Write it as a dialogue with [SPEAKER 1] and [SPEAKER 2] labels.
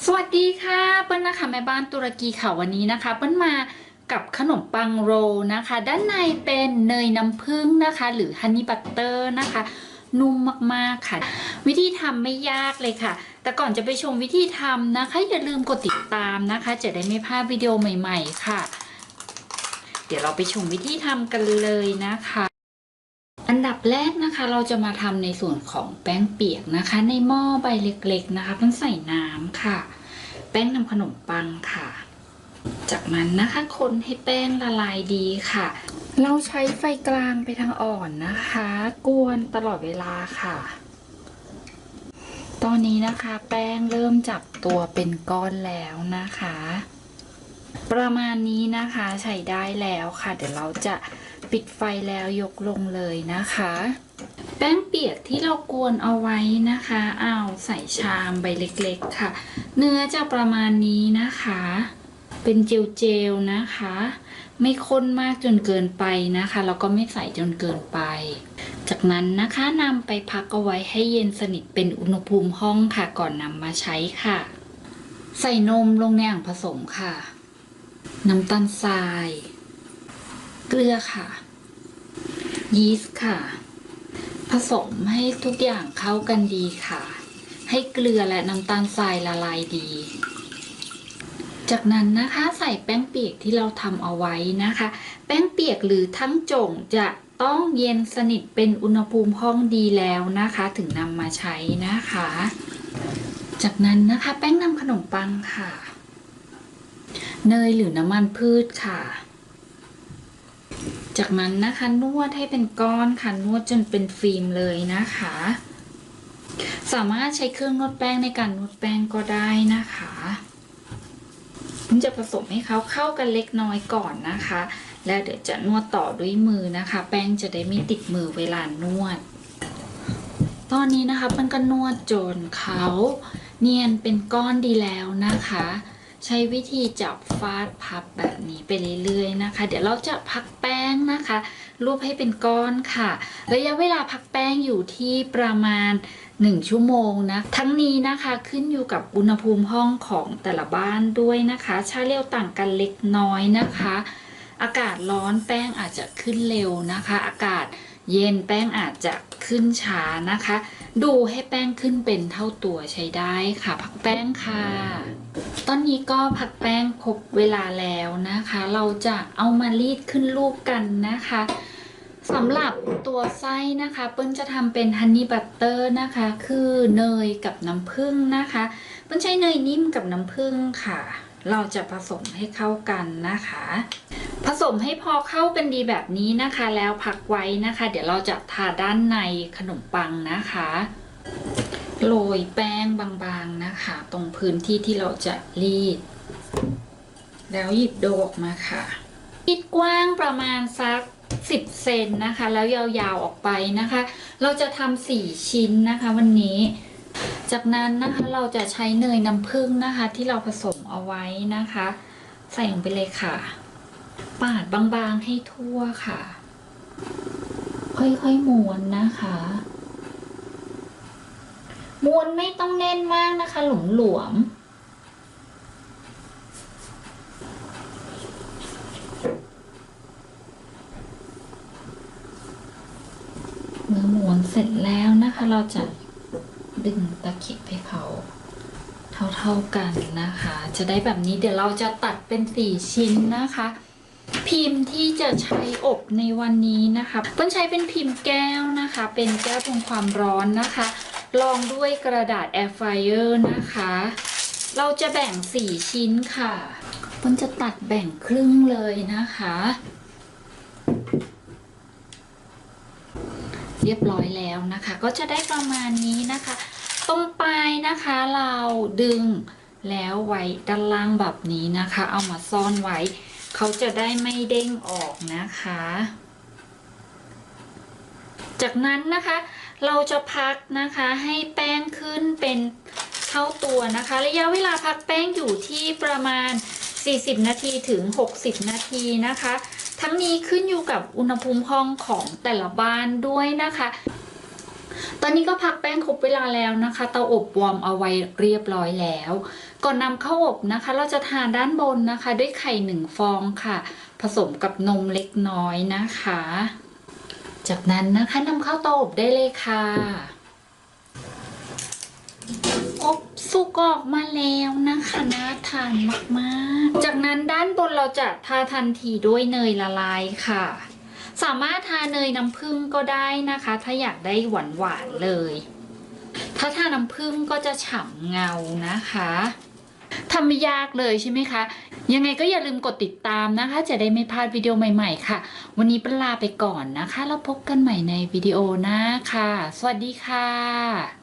[SPEAKER 1] สวัสดีค่ะเปิ้ลนะคะแม่บ้านตุรกีค่ะวันนี้นะคะเปิ้ลมากับขนมปังโรลนะคะด้านในเป็นเนยน้ำผึ้งนะคะหรือฮันนี่บัตเตอร์นะคะนุ่มมากๆค่ะวิธีทำไม่ยากเลยค่ะแต่ก่อนจะไปชมวิธีทำนะคะอย่าลืมกดติดตามนะคะจะได้ไม่พลาดวิดีโอใหม่ๆค่ะเดี๋ยวเราไปชมวิธีทำกันเลยนะคะอันดับแรกนะคะเราจะมาทำในส่วนของแป้งเปียกนะคะในหม้อใบเล็กๆนะคะเพิ่งใส่น้ำค่ะแป้งทำขนมปังค่ะจากนั้นนะคะคนให้แป้งละลายดีค่ะเราใช้ไฟกลางไปทางอ่อนนะคะกวนตลอดเวลาค่ะตอนนี้นะคะแป้งเริ่มจับตัวเป็นก้อนแล้วนะคะประมาณนี้นะคะใช้ได้แล้วค่ะเดี๋ยวเราจะปิดไฟแล้วยกลงเลยนะคะแป้งเปียกที่เรากวนเอาไว้นะคะเอาใส่ชามใบเล็กๆค่ะเนื้อจะประมาณนี้นะคะเป็นเจลๆนะคะไม่ข้นมากจนเกินไปนะคะแล้วก็ไม่ใสจนเกินไปจากนั้นนะคะนำไปพักเอาไว้ให้เย็นสนิทเป็นอุณหภูมิห้องค่ะก่อนนำมาใช้ค่ะใส่นมลงในอ่างผสมค่ะน้ำตาลทรายเกลือค่ะยีสต์ค่ะผสมให้ทุกอย่างเข้ากันดีค่ะให้เกลือและน้ำตาลทรายละลายดีจากนั้นนะคะใส่แป้งเปียกที่เราทำเอาไว้นะคะแป้งเปียกหรือทั้งจ่งจะต้องเย็นสนิทเป็นอุณหภูมิห้องดีแล้วนะคะถึงนำมาใช้นะคะจากนั้นนะคะแป้งนำขนมปังค่ะเนยหรือน้ำมันพืชค่ะจากนั้นนะคะนวดให้เป็นก้อนค่ะนวดจนเป็นฟิล์มเลยนะคะสามารถใช้เครื่องนวดแป้งในการนวดแป้งก็ได้นะคะจะผสมให้เขาเข้ากันเล็กน้อยก่อนนะคะแล้วเดี๋ยวจะนวดต่อด้วยมือนะคะแป้งจะได้ไม่ติดมือเวลานวดตอนนี้นะคะมันก็นวดจนเขาเนียนเป็นก้อนดีแล้วนะคะใช้วิธีจับฟาดพับแบบนี้ไปเรื่อยๆนะคะเดี๋ยวเราจะพักแป้งนะคะรูปให้เป็นก้อนค่ะระยะเวลาพักแป้งอยู่ที่ประมาณ1 ชั่วโมงนะทั้งนี้นะคะขึ้นอยู่กับอุณหภูมิห้องของแต่ละบ้านด้วยนะคะเฉลี่ยต่างกันเล็กน้อยนะคะอากาศร้อนแป้งอาจจะขึ้นเร็วนะคะอากาศเย็นแป้งอาจจะขึ้นช้านะคะดูให้แป้งขึ้นเป็นเท่าตัวใช้ได้ค่ะพักแป้งค่ะตอนนี้ก็พักแป้งครบเวลาแล้วนะคะเราจะเอามารีดขึ้นรูปกันนะคะสำหรับตัวไส้นะคะเปิ้ลจะทำเป็นฮันนี่บัตเตอร์นะคะคือเนยกับน้ำผึ้งนะคะเปิ้ลใช้เนยนิ่มกับน้ำผึ้งค่ะเราจะผสมให้เข้ากันนะคะผสมให้พอเข้ากันดีแบบนี้นะคะแล้วพักไว้นะคะเดี๋ยวเราจะทาด้านในขนมปังนะคะโรยแป้งบางๆนะคะตรงพื้นที่ที่เราจะรีดแล้วหยิบโดออกมาค่ะรีดกว้างประมาณสัก10 เซนนะคะแล้วยาวๆออกไปนะคะเราจะทำ4 ชิ้นนะคะวันนี้จากนั้นนะคะเราจะใช้เนยน้ำผึ้งนะคะที่เราผสมเอาไว้นะคะใส่ลงไปเลยค่ะปาดบางๆให้ทั่วค่ะค่อยๆม้วนนะคะม้วนไม่ต้องแน่นมากนะคะหลวมเมื่อม้วนเสร็จแล้วนะคะเราจะดึงตะเข็บให้เขาเท่าๆกันนะคะจะได้แบบนี้เดี๋ยวเราจะตัดเป็น4 ชิ้นนะคะพิมพ์ที่จะใช้อบในวันนี้นะคะเปิ้ลใช้เป็นพิมพ์แก้วนะคะเป็นแก้วทนความร้อนนะคะรองด้วยกระดาษแอร์ไฟเออร์นะคะเราจะแบ่ง4 ชิ้นค่ะเปิ้ลจะตัดแบ่งครึ่งเลยนะคะเรียบร้อยแล้วนะคะก็จะได้ประมาณนี้นะคะตรงปลายนะคะเราดึงแล้วไว้ด้านล่างแบบนี้นะคะเอามาซ่อนไว้เขาจะได้ไม่เด้งออกนะคะจากนั้นนะคะเราจะพักนะคะให้แป้งขึ้นเป็นเท่าตัวนะคะระยะเวลาพักแป้งอยู่ที่ประมาณ40 นาทีถึง60 นาทีนะคะทั้งนี้ขึ้นอยู่กับอุณหภูมิห้องของแต่ละบ้านด้วยนะคะ ตอนนี้ก็พักแป้งครบเวลาแล้วนะคะเตาอบวอร์มเอาไว้เรียบร้อยแล้ว ก่อนนำเข้าอบนะคะ เราจะทาด้านบนนะคะ ด้วยไข่1 ฟองค่ะ ผสมกับนมเล็กน้อยนะคะ จากนั้นนะคะนำเข้าเตาอบได้เลยค่ะอบสุกออกมาแล้วนะคะน่าทานมากๆจากนั้นด้านบนเราจะทาทันทีด้วยเนยละลายค่ะ สามารถทาเนยน้ำผึ้งก็ได้นะคะ ถ้าอยากได้หวานๆเลย ถ้าทาน้ำผึ้งก็จะฉ่ำเงานะคะทำไม่ยากเลยใช่ไหมคะ ยังไงก็อย่าลืมกดติดตามนะคะ จะได้ไม่พลาดวิดีโอใหม่ๆค่ะ วันนี้เป็นลาไปก่อนนะคะแล้วพบกันใหม่ในวิดีโอหน้าค่ะ สวัสดีค่ะ